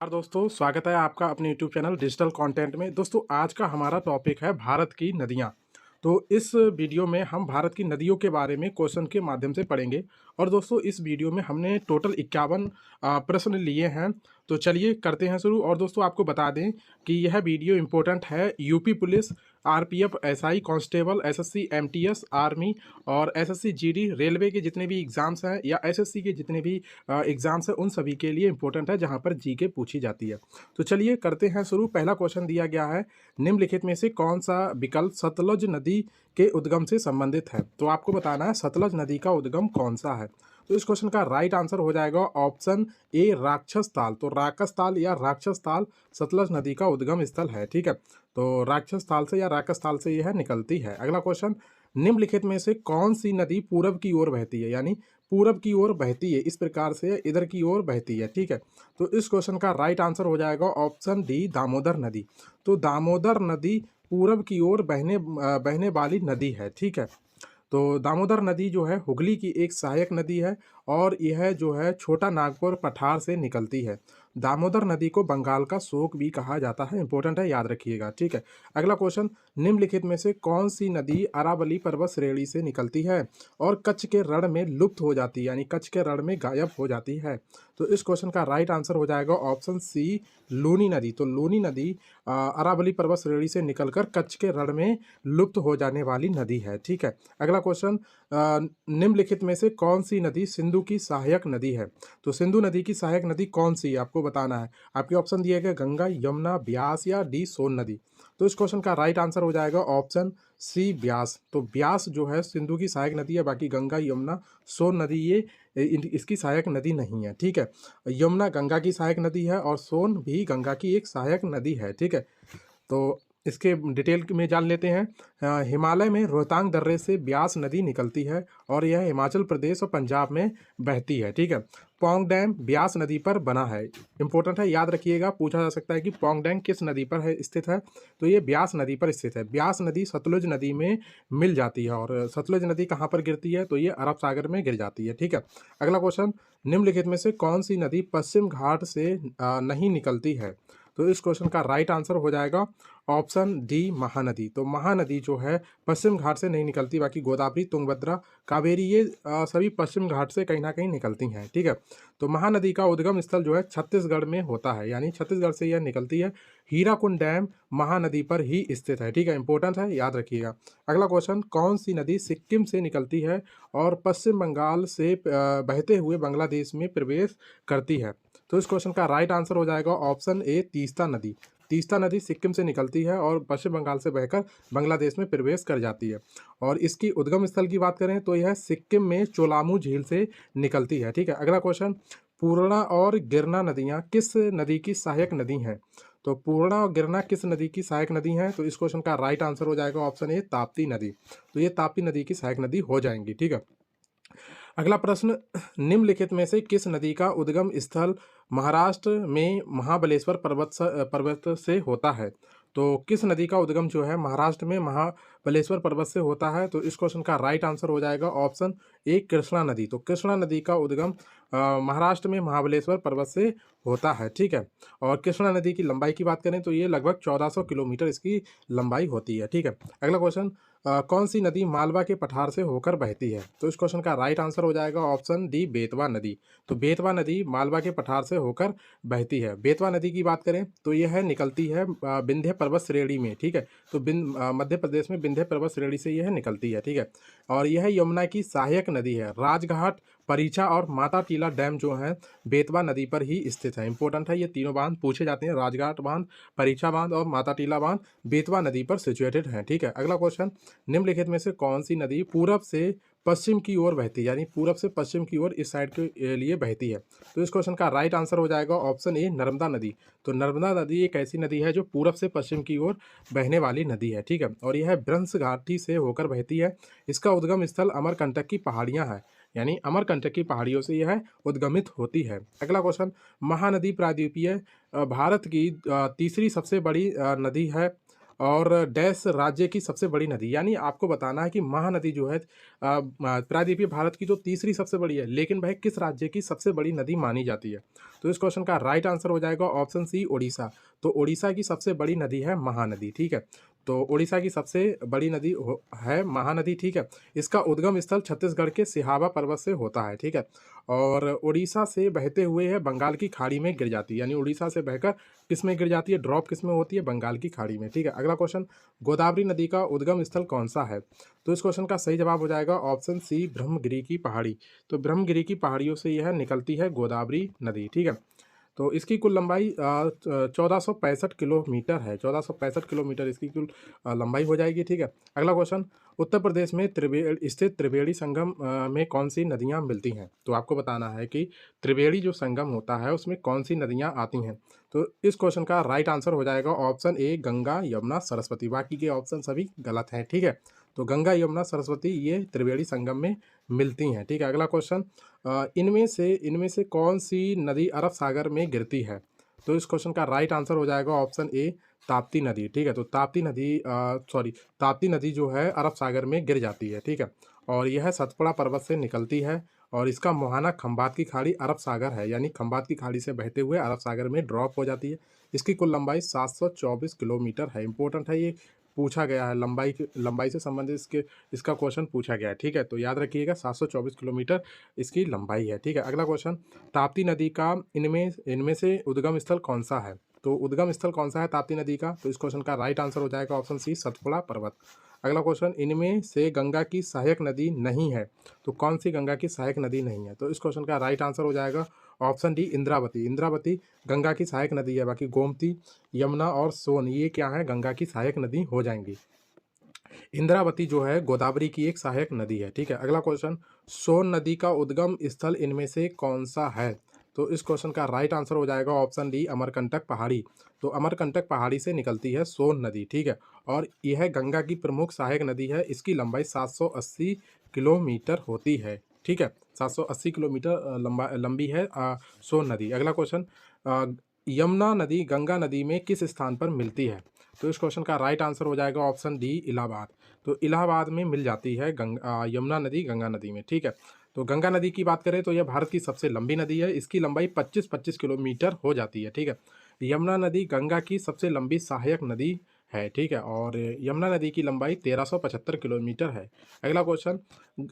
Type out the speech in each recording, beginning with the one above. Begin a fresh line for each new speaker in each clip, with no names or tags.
और दोस्तों स्वागत है आपका अपने यूट्यूब चैनल डिजिटल कंटेंट में। दोस्तों आज का हमारा टॉपिक है भारत की नदियाँ। तो इस वीडियो में हम भारत की नदियों के बारे में क्वेश्चन के माध्यम से पढ़ेंगे। और दोस्तों इस वीडियो में हमने टोटल 51 प्रश्न लिए हैं। तो चलिए करते हैं शुरू। और दोस्तों आपको बता दें कि यह वीडियो इम्पोर्टेंट है UP police, RPF, SI, constable, SSC, MTS, army और एसएससी जीडी, रेलवे के जितने भी एग्जाम्स हैं या एसएससी के जितने भी एग्जाम्स हैं उन सभी के लिए इम्पोर्टेंट है, जहां पर जीके पूछी जाती है। तो चलिए करते हैं शुरू। पहला क्वेश्चन दिया गया है, निम्नलिखित में से कौन सा विकल्प सतलज नदी के उद्गम से संबंधित है। तो आपको बताना है सतलज नदी का उद्गम कौन सा है। तो इस क्वेश्चन का राइट आंसर हो जाएगा ऑप्शन ए राक्षस ताल। तो राकस ताल या राक्षस ताल सतलज नदी का उद्गम स्थल है। ठीक है, तो राक्षस ताल से या राकस ताल से यह निकलती है। अगला क्वेश्चन, निम्नलिखित में से कौन सी नदी पूरब की ओर बहती है, यानी पूरब की ओर बहती है, इस प्रकार से इधर की ओर बहती है। ठीक है, तो इस क्वेश्चन का राइट आंसर हो जाएगा ऑप्शन डी दामोदर नदी। तो दामोदर नदी पूरब की ओर बहने वाली नदी है। ठीक है, तो दामोदर नदी जो है हुगली की एक सहायक नदी है और यह जो है छोटा नागपुर पठार से निकलती है। दामोदर नदी को बंगाल का शोक भी कहा जाता है। इंपॉर्टेंट है, याद रखिएगा। ठीक है, अगला क्वेश्चन, निम्नलिखित में से कौन सी नदी अरावली पर्वत श्रेणी से निकलती है और कच्छ के रण में लुप्त हो जाती है, यानी कच्छ के रण में गायब हो जाती है। तो इस क्वेश्चन का राइट आंसर हो जाएगा ऑप्शन सी लूनी नदी। तो लूनी नदी अरावली पर्वत श्रेणी से निकलकर कच्छ के रण में लुप्त हो जाने वाली नदी है। ठीक है, अगला क्वेश्चन, निम्नलिखित में से कौन सी नदी सिंधु की सहायक नदी है। तो सिंधु नदी की सहायक नदी कौन सी है आपको बताना है। आपके ऑप्शन दिए गए गंगा, यमुना, ब्यास या डी सोन नदी। तो इस क्वेश्चन का राइट आंसर हो जाएगा ऑप्शन सी ब्यास। तो ब्यास जो है सिंधु की सहायक नदी है, बाकी गंगा, यमुना, सोन नदी ये इसकी सहायक नदी नहीं है। ठीक है, यमुना गंगा की सहायक नदी है और सोन भी गंगा की एक सहायक नदी है। ठीक है, तो इसके डिटेल में जान लेते हैं। हिमालय में रोहतांग दर्रे से ब्यास नदी निकलती है और यह हिमाचल प्रदेश और पंजाब में बहती है। ठीक है, पौंग डैम ब्यास नदी पर बना है। इंपॉर्टेंट है, याद रखिएगा। पूछा जा सकता है कि पौंग डैम किस नदी पर है स्थित है। तो ये ब्यास नदी पर स्थित है। ब्यास नदी सतलुज नदी में मिल जाती है और सतलुज नदी कहाँ पर गिरती है, तो ये अरब सागर में गिर जाती है। ठीक है, अगला क्वेश्चन, निम्नलिखित में से कौन सी नदी पश्चिम घाट से नहीं निकलती है। तो इस क्वेश्चन का राइट आंसर हो जाएगा ऑप्शन डी महानदी। तो महानदी जो है पश्चिम घाट से नहीं निकलती, बाकी गोदावरी, तुंगभद्रा, कावेरी ये सभी पश्चिम घाट से कहीं ना कहीं निकलती हैं। ठीक है, तो महानदी का उद्गम स्थल जो है छत्तीसगढ़ में होता है, यानी छत्तीसगढ़ से यह निकलती है। हीराकुंड डैम महानदी पर ही स्थित है। ठीक है, इंपॉर्टेंट है, याद रखिएगा। अगला क्वेश्चन, कौन सी नदी सिक्किम से निकलती है और पश्चिम बंगाल से बहते हुए बांग्लादेश में प्रवेश करती है। तो इस क्वेश्चन का राइट आंसर हो जाएगा ऑप्शन ए तीस्ता नदी। तीस्ता नदी सिक्किम से निकलती है और पश्चिम बंगाल से बहकर बांग्लादेश में प्रवेश कर जाती है। और इसकी उद्गम स्थल की बात करें तो यह सिक्किम में चोलामू झील से निकलती है। ठीक है, अगला क्वेश्चन, पूर्णा और गिरना नदियाँ किस नदी की सहायक नदी हैं। तो पूर्णा और गिरना किस नदी की सहायक नदी हैं। तो इस क्वेश्चन का राइट आंसर हो जाएगा ऑप्शन ए ताप्ती नदी। तो ये ताप्ती नदी की सहायक नदी हो जाएंगी। ठीक है, अगला प्रश्न, निम्नलिखित में से किस नदी का उद्गम स्थल महाराष्ट्र में महाबलेश्वर पर्वत से होता है। तो किस नदी का उद्गम जो है महाराष्ट्र में महाबलेश्वर पर्वत से होता है। तो इस क्वेश्चन का राइट आंसर हो जाएगा ऑप्शन ए कृष्णा नदी। तो कृष्णा नदी का उद्गम महाराष्ट्र में महाबलेश्वर पर्वत से होता है। ठीक है, और कृष्णा नदी की लंबाई की बात करें तो ये लगभग 1400 किलोमीटर इसकी लंबाई होती है। ठीक है, अगला क्वेश्चन, कौन सी नदी मालवा के पठार से होकर बहती है। तो इस क्वेश्चन का राइट आंसर हो जाएगा ऑप्शन डी बेतवा नदी। तो बेतवा नदी मालवा के पठार से होकर बहती है। बेतवा नदी की बात करें तो यह निकलती है विंध्य पर्वत श्रेणी में। ठीक है, तो मध्य प्रदेश में विंध्य पर्वत श्रेणी से यह निकलती है। ठीक है, और यह यमुना की सहायक नदी है। राजघाट, परीछा और माता टीला डैम जो है बेतवा नदी पर ही स्थित है। इंपॉर्टेंट है, ये तीनों बांध पूछे जाते हैं। राजघाट बांध, परीछा बांध और माता टीला बांध बेतवा नदी पर सिचुएटेड है। ठीक है, अगला क्वेश्चन, निम्नलिखित में से कौन सी नदी पूरब से पश्चिम की ओर बहती है, यानी पूरब से पश्चिम की ओर इस साइड के लिए बहती है। तो इस क्वेश्चन का राइट आंसर हो जाएगा ऑप्शन ए नर्मदा नदी। तो नर्मदा नदी एक ऐसी नदी है जो पूरब से पश्चिम की ओर बहने वाली नदी है। ठीक है, और यह भ्रंश घाटी से होकर बहती है। इसका उद्गम स्थल अमरकंटक की पहाड़ियाँ हैं, यानी अमरकंटक की पहाड़ियों से यह उद्गमित होती है। अगला क्वेश्चन, महानदी प्रायद्वीपीय भारत की तीसरी सबसे बड़ी नदी है और डैश राज्य की सबसे बड़ी नदी, यानी आपको बताना है कि महानदी जो है प्रायद्वीपीय भारत की जो तीसरी सबसे बड़ी है, लेकिन वह किस राज्य की सबसे बड़ी नदी मानी जाती है। तो इस क्वेश्चन का राइट आंसर हो जाएगा ऑप्शन सी, उड़ीसा। तो उड़ीसा की सबसे बड़ी नदी है महानदी, ठीक है। तो उड़ीसा की सबसे बड़ी नदी है महानदी, ठीक है। इसका उद्गम स्थल छत्तीसगढ़ के सिहावा पर्वत से होता है, ठीक है। और उड़ीसा से बहते हुए है बंगाल की खाड़ी में गिर जाती है, यानी उड़ीसा से बहकर किस में गिर जाती है, ड्रॉप किस में होती है, बंगाल की खाड़ी में, ठीक है। अगला क्वेश्चन, गोदावरी नदी का उद्गम स्थल कौन सा है। तो इस क्वेश्चन का सही जवाब हो जाएगा ऑप्शन सी, ब्रह्मगिरी की पहाड़ी। तो ब्रह्मगिरी की पहाड़ियों से यह निकलती है गोदावरी नदी, ठीक है। तो इसकी कुल लंबाई 1465 किलोमीटर है, 1465 किलोमीटर इसकी कुल लंबाई हो जाएगी, ठीक है। अगला क्वेश्चन, उत्तर प्रदेश में त्रिवेणी स्थित त्रिवेणी संगम में कौन सी नदियाँ मिलती हैं। तो आपको बताना है कि त्रिवेणी जो संगम होता है उसमें कौन सी नदियाँ आती हैं। तो इस क्वेश्चन का राइट आंसर हो जाएगा ऑप्शन ए, गंगा यमुना सरस्वती। बाकी के ऑप्शन सभी गलत हैं, ठीक है। तो गंगा यमुना सरस्वती ये त्रिवेणी संगम में मिलती हैं, ठीक है। अगला क्वेश्चन, इनमें से कौन सी नदी अरब सागर में गिरती है। तो इस क्वेश्चन का राइट आंसर हो जाएगा ऑप्शन ए, ताप्ती नदी, ठीक है। तो ताप्ती नदी जो है अरब सागर में गिर जाती है, ठीक है। और यह सतपुड़ा पर्वत से निकलती है और इसका मुहाना खंबात की खाड़ी अरब सागर है, यानी खंबात की खाड़ी से बहते हुए अरब सागर में ड्रॉप हो जाती है। इसकी कुल लंबाई 724 किलोमीटर है। इंपॉर्टेंट है ये, पूछा गया है लंबाई से संबंधित इसका क्वेश्चन पूछा गया है, ठीक है। तो याद रखिएगा 724 किलोमीटर इसकी लंबाई है, ठीक है। अगला क्वेश्चन, ताप्ती नदी का इनमें इनमें से उद्गम स्थल कौन सा है। तो उद्गम स्थल कौन सा है ताप्ती नदी का। तो इस क्वेश्चन का राइट आंसर हो जाएगा ऑप्शन सी, सतपुड़ा पर्वत। अगला क्वेश्चन, इनमें से गंगा की सहायक नदी नहीं है। तो कौन सी गंगा की सहायक नदी नहीं है। तो इस क्वेश्चन का राइट आंसर हो जाएगा ऑप्शन डी, इंद्रावती। इंद्रावती गंगा की सहायक नदी है। बाकी गोमती, यमुना और सोन ये क्या है, गंगा की सहायक नदी हो जाएंगी। इंद्रावती जो है गोदावरी की एक सहायक नदी है, ठीक है। अगला क्वेश्चन, सोन नदी का उद्गम स्थल इनमें से कौन सा है। तो इस क्वेश्चन का राइट आंसर हो जाएगा ऑप्शन डी, अमरकंटक पहाड़ी। तो अमरकंटक पहाड़ी से निकलती है सोन नदी, ठीक है। और यह गंगा की प्रमुख सहायक नदी है। इसकी लंबाई 780 किलोमीटर होती है, ठीक है। 780 किलोमीटर लंबी है सोन नदी। अगला क्वेश्चन, अ, यमुना नदी गंगा नदी में किस स्थान पर मिलती है। तो इस क्वेश्चन का राइट आंसर हो जाएगा ऑप्शन डी, इलाहाबाद। तो इलाहाबाद में मिल जाती है यमुना नदी गंगा नदी में, ठीक है। तो गंगा नदी की बात करें तो यह भारत की सबसे लंबी नदी है। इसकी लंबाई 25-25 किलोमीटर हो जाती है, ठीक है। यमुना नदी गंगा की सबसे लंबी सहायक नदी है, ठीक है। और यमुना नदी की लंबाई 1375 किलोमीटर है। अगला क्वेश्चन,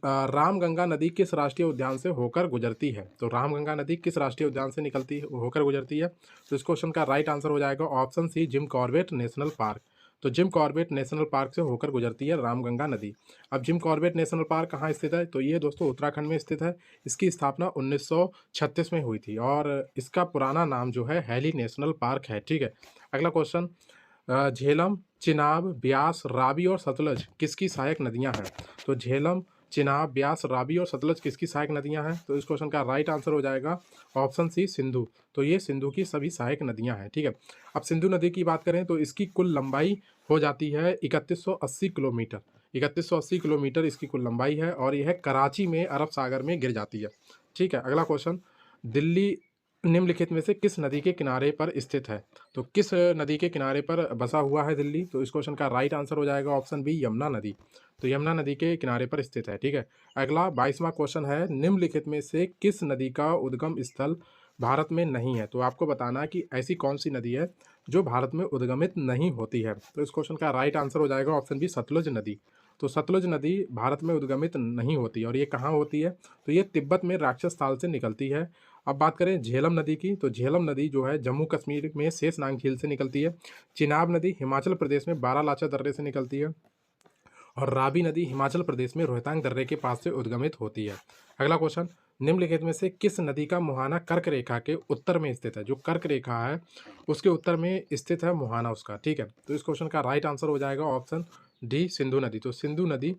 रामगंगा नदी किस राष्ट्रीय उद्यान से होकर गुजरती है। तो रामगंगा नदी किस राष्ट्रीय उद्यान से होकर गुजरती है। तो इस क्वेश्चन का राइट आंसर हो जाएगा option C, Jim Corbett National Park. तो जिम कॉर्बेट नेशनल पार्क से होकर गुजरती है रामगंगा नदी। अब जिम कॉर्बेट नेशनल पार्क कहाँ स्थित है। तो ये दोस्तों उत्तराखंड में स्थित है। इसकी स्थापना 1936 में हुई थी और इसका पुराना नाम जो है हैली नेशनल पार्क है, ठीक है। अगला क्वेश्चन, झेलम, चिनाब, ब्यास, रावी और सतलज किसकी सहायक नदियां हैं। तो झेलम, चिनाब, ब्यास, रावी और सतलज किसकी सहायक नदियां हैं। तो इस क्वेश्चन का राइट आंसर हो जाएगा ऑप्शन सी, सिंधु। तो ये सिंधु की सभी सहायक नदियां हैं, ठीक है। अब सिंधु नदी की बात करें तो इसकी कुल लंबाई हो जाती है 3180 किलोमीटर। 3180 किलोमीटर इसकी कुल लंबाई है और यह कराची में अरब सागर में गिर जाती है, ठीक है। अगला क्वेश्चन, दिल्ली निम्नलिखित में से किस नदी के किनारे पर स्थित है। तो किस नदी के किनारे पर बसा हुआ है दिल्ली। तो इस क्वेश्चन का राइट आंसर हो जाएगा ऑप्शन बी, यमुना नदी। तो यमुना नदी के किनारे पर स्थित है, ठीक है। अगला 22वां क्वेश्चन है, निम्नलिखित में से किस नदी का उद्गम स्थल भारत में नहीं है। तो आपको बताना है कि ऐसी कौन सी नदी है जो भारत में उद्गमित नहीं होती है। तो इस क्वेश्चन का राइट आंसर हो जाएगा ऑप्शन बी, सतलुज नदी। तो सतलुज नदी भारत में उद्गमित नहीं होती और ये कहाँ होती है। तो ये तिब्बत में राक्षस ताल से निकलती है। अब बात करें झेलम नदी की, तो झेलम नदी जो है जम्मू कश्मीर में शेषनाग झील से निकलती है। चिनाब नदी हिमाचल प्रदेश में बारालाचा दर्रे से निकलती है और रावी नदी हिमाचल प्रदेश में रोहतांग दर्रे के पास से उद्गमित होती है। अगला क्वेश्चन, निम्नलिखित में से किस नदी का मुहाना कर्क रेखा के उत्तर में स्थित है। जो कर्क रेखा है उसके उत्तर में स्थित है मुहाना उसका, ठीक है। तो इस क्वेश्चन का राइट आंसर हो जाएगा ऑप्शन डी, सिंधु नदी। तो सिंधु नदी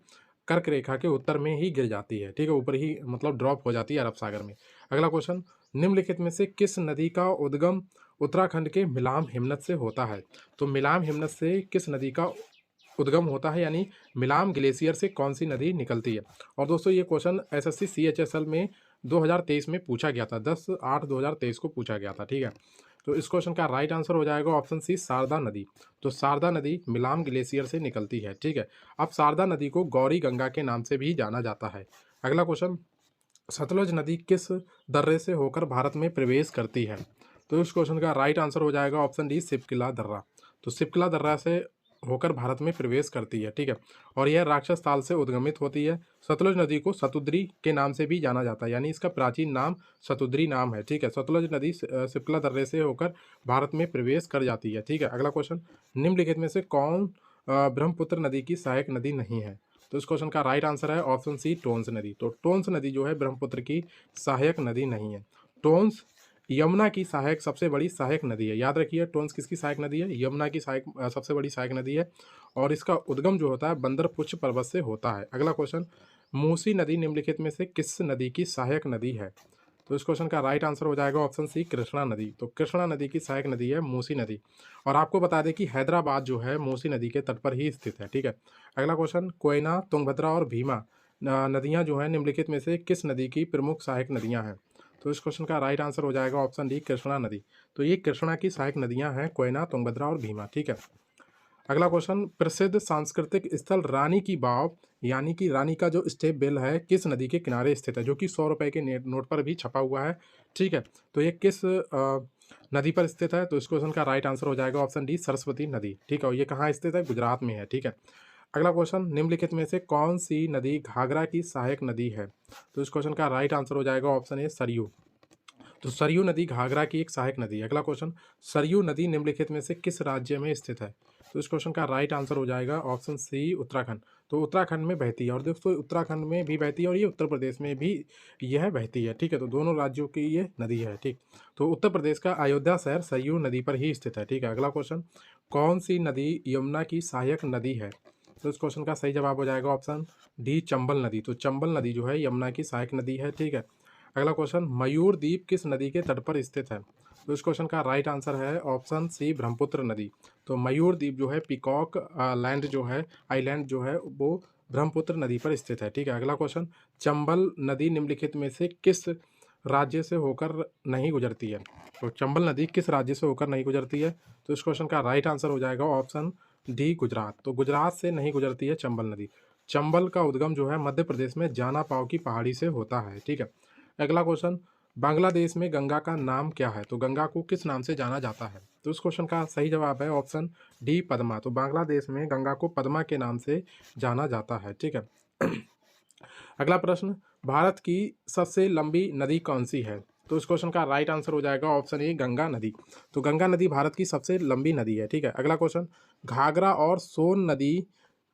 कर्क रेखा के उत्तर में ही गिर जाती है, ठीक है, ऊपर ही मतलब ड्रॉप हो जाती है अरब सागर में। अगला क्वेश्चन, निम्नलिखित में से किस नदी का उद्गम उत्तराखंड के मिलाम हिमनद से होता है। तो मिलाम हिमनद से किस नदी का उद्गम होता है, यानी मिलाम ग्लेशियर से कौन सी नदी निकलती है। और दोस्तों ये क्वेश्चन एसएससी CHSL में 2023 में पूछा गया था, 10/8/2023 को पूछा गया था, ठीक है। तो इस क्वेश्चन का राइट आंसर हो जाएगा ऑप्शन सी शारदा नदी। तो शारदा नदी मिलाम ग्लेशियर से निकलती है, ठीक है। अब शारदा नदी को गौरी गंगा के नाम से भी जाना जाता है। अगला क्वेश्चन, सतलुज नदी किस दर्रे से होकर भारत में प्रवेश करती है? तो इस क्वेश्चन का राइट आंसर हो जाएगा ऑप्शन डी सिपकिला दर्रा। तो सिपकिला दर्रा से होकर भारत में प्रवेश करती है, ठीक है। और यह राक्षस ताल से उद्गमित होती है। सतलुज नदी को सतुद्री के नाम से भी जाना जाता है, यानी इसका प्राचीन नाम सतुद्री नाम है, ठीक है। सतलुज नदी सिपकिला दर्रे से होकर भारत में प्रवेश कर जाती है, ठीक है। अगला क्वेश्चन, निम्नलिखित में से कौन ब्रह्मपुत्र नदी की सहायक नदी नहीं है? तो इस क्वेश्चन का राइट आंसर है ऑप्शन सी टोंस नदी। तो टोंस नदी जो है ब्रह्मपुत्र की सहायक नदी नहीं है। टोंस यमुना की सहायक सबसे बड़ी सहायक नदी है। याद रखिए, टोंस किसकी सहायक नदी है? यमुना की सहायक सबसे बड़ी सहायक नदी है। और इसका उद्गम जो होता है बंदरपुच्छ पर्वत से होता है। अगला क्वेश्चन, मूसी नदी निम्नलिखित में से किस नदी की सहायक नदी है? तो इस क्वेश्चन का राइट आंसर हो जाएगा ऑप्शन सी कृष्णा नदी। तो कृष्णा नदी की सहायक नदी है मूसी नदी। और आपको बता दें कि हैदराबाद जो है मूसी नदी के तट पर ही स्थित है, ठीक है। अगला क्वेश्चन, कोयना, तुंगभद्रा और भीमा नदियां जो है निम्नलिखित में से किस नदी की प्रमुख सहायक नदियां हैं? तो इस क्वेश्चन का राइट आंसर हो जाएगा ऑप्शन डी कृष्णा नदी। तो ये कृष्णा की सहायक नदियां हैं कोयना, तुंगभद्रा और भीमा, ठीक है। अगला क्वेश्चन, प्रसिद्ध सांस्कृतिक स्थल रानी की वाव यानी कि रानी का जो स्टेप बेल है किस नदी के किनारे स्थित है? जो कि 100 रुपए के नोट पर भी छपा हुआ है, ठीक है। तो ये किस नदी पर स्थित है? तो इस क्वेश्चन का राइट आंसर हो जाएगा ऑप्शन डी सरस्वती नदी, ठीक है। और ये कहाँ स्थित है? गुजरात में है, ठीक है। अगला क्वेश्चन, निम्नलिखित में से कौन सी नदी घाघरा की सहायक नदी है? तो इस क्वेश्चन का राइट आंसर हो जाएगा ऑप्शन ए सरयू। तो सरयू नदी घाघरा की एक सहायक नदी है। अगला क्वेश्चन, सरयू नदी निम्नलिखित में से किस राज्य में स्थित है? तो इस क्वेश्चन का राइट आंसर हो जाएगा ऑप्शन सी उत्तराखंड। तो उत्तराखंड में बहती है। और दोस्तों उत्तराखंड में भी बहती है और ये उत्तर प्रदेश में भी यह बहती है, ठीक है। तो दोनों राज्यों की ये नदी है, ठीक। तो उत्तर प्रदेश का अयोध्या शहर सरयू नदी पर ही स्थित है, ठीक है। अगला क्वेश्चन, कौन सी नदी यमुना की सहायक नदी है? तो इस क्वेश्चन का सही जवाब हो जाएगा ऑप्शन डी चंबल नदी। तो चंबल नदी जो है यमुना की सहायक नदी है, ठीक है। अगला क्वेश्चन, मयूर द्वीप किस नदी के तट पर स्थित है? तो इस क्वेश्चन का राइट आंसर है ऑप्शन सी ब्रह्मपुत्र नदी। तो मयूर द्वीप जो है पीकॉक लैंड जो है आइलैंड जो है वो ब्रह्मपुत्र नदी पर स्थित है, ठीक है। अगला क्वेश्चन, चंबल नदी निम्नलिखित में से किस राज्य से होकर नहीं गुजरती है? तो चंबल नदी किस राज्य से होकर नहीं गुजरती है? तो इस क्वेश्चन का राइट आंसर हो जाएगा ऑप्शन डी गुजरात। तो गुजरात से नहीं गुजरती है चंबल नदी। चंबल का उद्गम जो है मध्य प्रदेश में जाना पाव की पहाड़ी से होता है, ठीक है। अगला क्वेश्चन, बांग्लादेश में गंगा का नाम क्या है? तो गंगा को किस नाम से जाना जाता है? तो इस क्वेश्चन का सही जवाब है ऑप्शन डी पद्मा। तो बांग्लादेश में गंगा को पद्मा के नाम से जाना जाता है, ठीक है। अगला प्रश्न, भारत की सबसे लंबी नदी कौन सी है? तो इस क्वेश्चन का राइट आंसर हो जाएगा ऑप्शन ए गंगा नदी। तो गंगा नदी भारत की सबसे लंबी नदी है, ठीक है। अगला क्वेश्चन, घाघरा और सोन नदी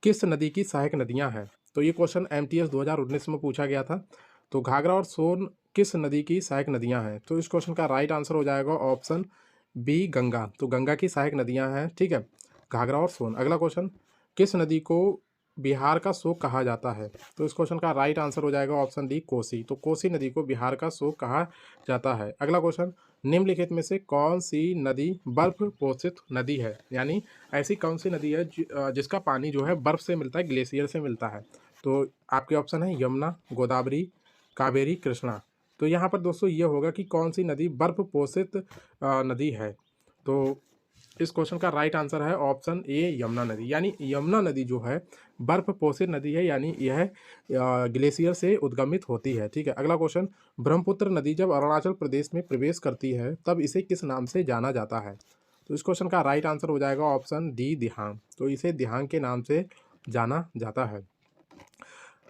किस नदी की सहायक नदियां हैं? तो ये क्वेश्चन एमटीएस 2019 में पूछा गया था। तो घाघरा और सोन किस नदी की सहायक नदियां हैं? तो इस क्वेश्चन का राइट आंसर हो जाएगा ऑप्शन बी गंगा। तो गंगा की सहायक नदियां हैं, ठीक है, घाघरा और सोन। अगला क्वेश्चन, किस नदी को बिहार का शोक कहा जाता है? तो इस क्वेश्चन का राइट आंसर हो जाएगा ऑप्शन डी कोसी। तो कोसी नदी को बिहार का शोक कहा जाता है। अगला क्वेश्चन, निम्नलिखित में से कौन सी नदी बर्फ पोषित नदी है? यानी ऐसी कौन सी नदी है जिसका पानी जो है बर्फ से मिलता है, ग्लेशियर से मिलता है? तो आपके ऑप्शन है यमुना, गोदावरी, कावेरी, कृष्णा। तो यहाँ पर दोस्तों ये होगा कि कौन सी नदी बर्फ पोषित नदी है। तो इस क्वेश्चन का राइट आंसर है ऑप्शन ए यमुना नदी। यानी यमुना नदी जो है बर्फ पोषित नदी है, यानी यह ग्लेशियर से उद्गमित होती है, ठीक है। अगला क्वेश्चन, ब्रह्मपुत्र नदी जब अरुणाचल प्रदेश में प्रवेश करती है तब इसे किस नाम से जाना जाता है? तो इस क्वेश्चन का राइट आंसर हो जाएगा ऑप्शन डी दिहांग। तो इसे दिहांग के नाम से जाना जाता है।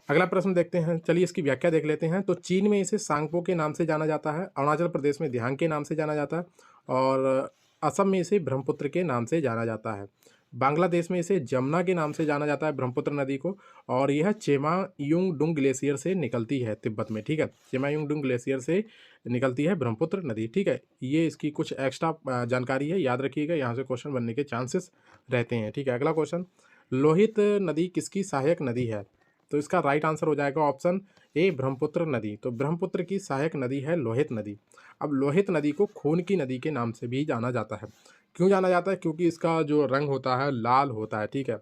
अगला प्रश्न देखते हैं, चलिए इसकी व्याख्या देख लेते हैं। तो चीन में इसे सांगपो के नाम से जाना जाता है, अरुणाचल प्रदेश में दिहांग के नाम से जाना जाता है, और असम में इसे ब्रह्मपुत्र के नाम से जाना जाता है। बांग्लादेश में इसे जमुना के नाम से जाना जाता है ब्रह्मपुत्र नदी को, और यह चेमायुंगडुंग ग्लेशियर से निकलती है तिब्बत में, ठीक है। चेमायुंगडुंग ग्लेशियर से निकलती है ब्रह्मपुत्र नदी, ठीक है। ये इसकी कुछ एक्स्ट्रा जानकारी है, याद रखिएगा, यहाँ से क्वेश्चन बनने के चांसेस रहते हैं, ठीक है। अगला क्वेश्चन, लोहित नदी किसकी सहायक नदी है? तो इसका राइट आंसर हो जाएगा ऑप्शन ए ब्रह्मपुत्र नदी। तो ब्रह्मपुत्र की सहायक नदी है लोहित नदी। अब लोहित नदी को खून की नदी के नाम से भी जाना जाता है। क्यों जाना जाता है? क्योंकि इसका जो रंग होता है लाल होता है, ठीक है,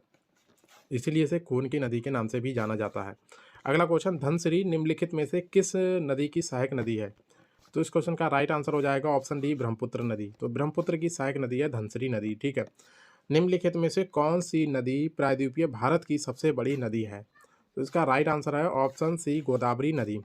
इसीलिए इसे खून की नदी के नाम से भी जाना जाता है। अगला क्वेश्चन, धनसिरी निम्नलिखित में से किस नदी की सहायक नदी है? तो इस क्वेश्चन का राइट आंसर हो जाएगा ऑप्शन डी ब्रह्मपुत्र नदी। तो ब्रह्मपुत्र की सहायक नदी है धनसिरी नदी, ठीक है। निम्नलिखित में से कौन सी नदी प्रायद्वीपीय भारत की सबसे बड़ी नदी है? तो इसका राइट आंसर है ऑप्शन सी गोदावरी नदी।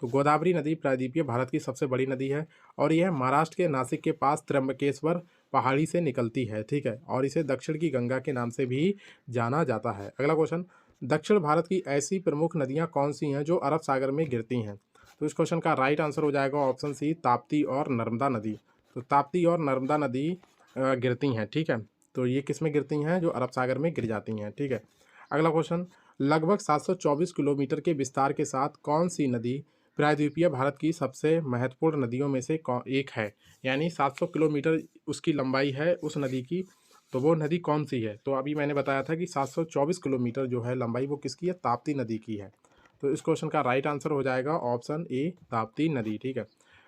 तो गोदावरी नदी प्रायद्वीपीय भारत की सबसे बड़ी नदी है और यह महाराष्ट्र के नासिक के पास त्र्यंबकेश्वर पहाड़ी से निकलती है, ठीक है। और इसे दक्षिण की गंगा के नाम से भी जाना जाता है। अगला क्वेश्चन, दक्षिण भारत की ऐसी प्रमुख नदियाँ कौन सी हैं जो अरब सागर में गिरती हैं? तो इस क्वेश्चन का राइट आंसर हो जाएगा ऑप्शन सी ताप्ती और नर्मदा नदी। तो ताप्ती और नर्मदा नदी गिरती हैं, ठीक है। तो ये किस में गिरती हैं? जो अरब सागर में गिर जाती हैं, ठीक है। अगला क्वेश्चन, लगभग 724 किलोमीटर के विस्तार के साथ कौन सी नदी प्रायद्वीपीय भारत की सबसे महत्वपूर्ण नदियों में से एक है? यानी 700 किलोमीटर उसकी लंबाई है उस नदी की, तो वो नदी कौन सी है? तो अभी मैंने बताया था कि 724 किलोमीटर जो है लंबाई वो किसकी है? ताप्ती नदी की है। तो इस क्वेश्चन का राइट आंसर हो जाएगा ऑप्शन ए ताप्ती नदी, ठीक है।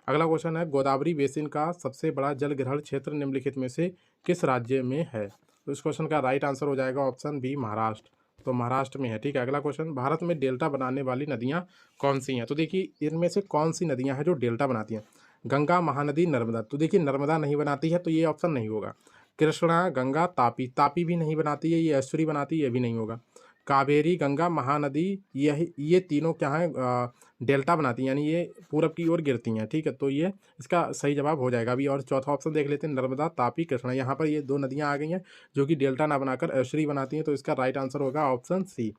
अगला क्वेश्चन है, गोदावरी बेसिन का सबसे बड़ा जल ग्रहण क्षेत्र निम्नलिखित में से किस राज्य में है? तो इस क्वेश्चन का राइट आंसर हो जाएगा ऑप्शन बी महाराष्ट्र। तो महाराष्ट्र में है, ठीक है। अगला क्वेश्चन, भारत में डेल्टा बनाने वाली नदियाँ कौन सी हैं? तो देखिए इनमें से कौन सी नदियाँ हैं जो डेल्टा बनाती हैं? गंगा, महानदी, नर्मदा। तो देखिए नर्मदा नहीं बनाती है तो ये ऑप्शन नहीं होगा। कृष्णा, गंगा, तापी। तापी भी नहीं बनाती है, ये ऐश्वरी बनाती है, ये भी नहीं होगा। कावेरी, गंगा, महानदी, ये तीनों क्या हैं? डेल्टा बनाती हैं, यानी ये पूरब की ओर गिरती हैं, ठीक है। तो ये इसका सही जवाब हो जाएगा अभी। और चौथा ऑप्शन देख लेते हैं, नर्मदा, तापी, कृष्णा। यहाँ पर ये दो नदियाँ आ गई हैं जो कि डेल्टा ना बनाकर ऐश्वरी बनाती हैं, तो इसका राइट आंसर होगा ऑप्शन सी।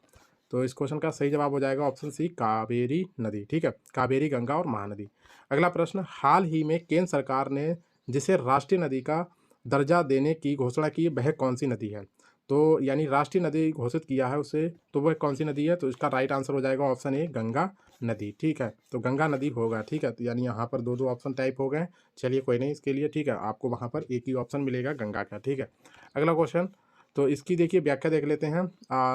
तो इस क्वेश्चन का सही जवाब हो जाएगा ऑप्शन सी कावेरी नदी, ठीक है। कावेरी, गंगा और महानदी। अगला प्रश्न, हाल ही में केंद्र सरकार ने जिसे राष्ट्रीय नदी का दर्जा देने की घोषणा की वह कौन सी नदी है? तो यानी राष्ट्रीय नदी घोषित किया है उसे, तो वह कौन सी नदी है? तो इसका राइट आंसर हो जाएगा ऑप्शन ए गंगा नदी, ठीक है। तो गंगा नदी होगा, ठीक है। तो यानी यहाँ पर दो दो ऑप्शन टाइप हो गए। चलिए कोई नहीं, इसके लिए ठीक है आपको वहाँ पर एक ही ऑप्शन मिलेगा गंगा का, ठीक है। अगला क्वेश्चन, तो इसकी देखिए व्याख्या देख लेते हैं।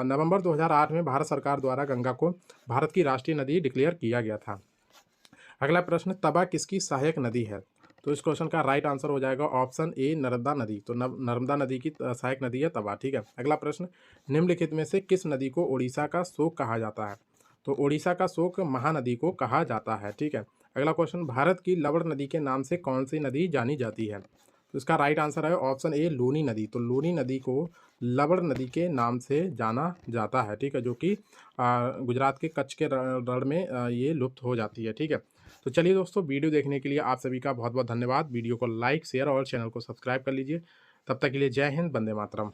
नवंबर 2008 में भारत सरकार द्वारा गंगा को भारत की राष्ट्रीय नदी डिक्लेयर किया गया था। अगला प्रश्न, तवा किसकी सहायक नदी है? तो इस क्वेश्चन का राइट आंसर हो जाएगा ऑप्शन ए नर्मदा नदी। तो नर्मदा नदी की सहायक नदी है तवा, ठीक है। अगला प्रश्न, निम्नलिखित में से किस नदी को उड़ीसा का शोक कहा जाता है? तो उड़ीसा का शोक महानदी को कहा जाता है, ठीक है। अगला क्वेश्चन, भारत की लवण नदी के नाम से कौन सी नदी जानी जाती है? तो इसका राइट आंसर है ऑप्शन ए लूनी नदी। तो लूनी नदी को लवण नदी के नाम से जाना जाता है, ठीक है, जो कि गुजरात के कच्छ के रण में ये लुप्त हो जाती है, ठीक है। तो चलिए दोस्तों, वीडियो देखने के लिए आप सभी का बहुत बहुत धन्यवाद। वीडियो को लाइक, शेयर और चैनल को सब्सक्राइब कर लीजिए। तब तक के लिए जय हिंद, वंदे मातरम।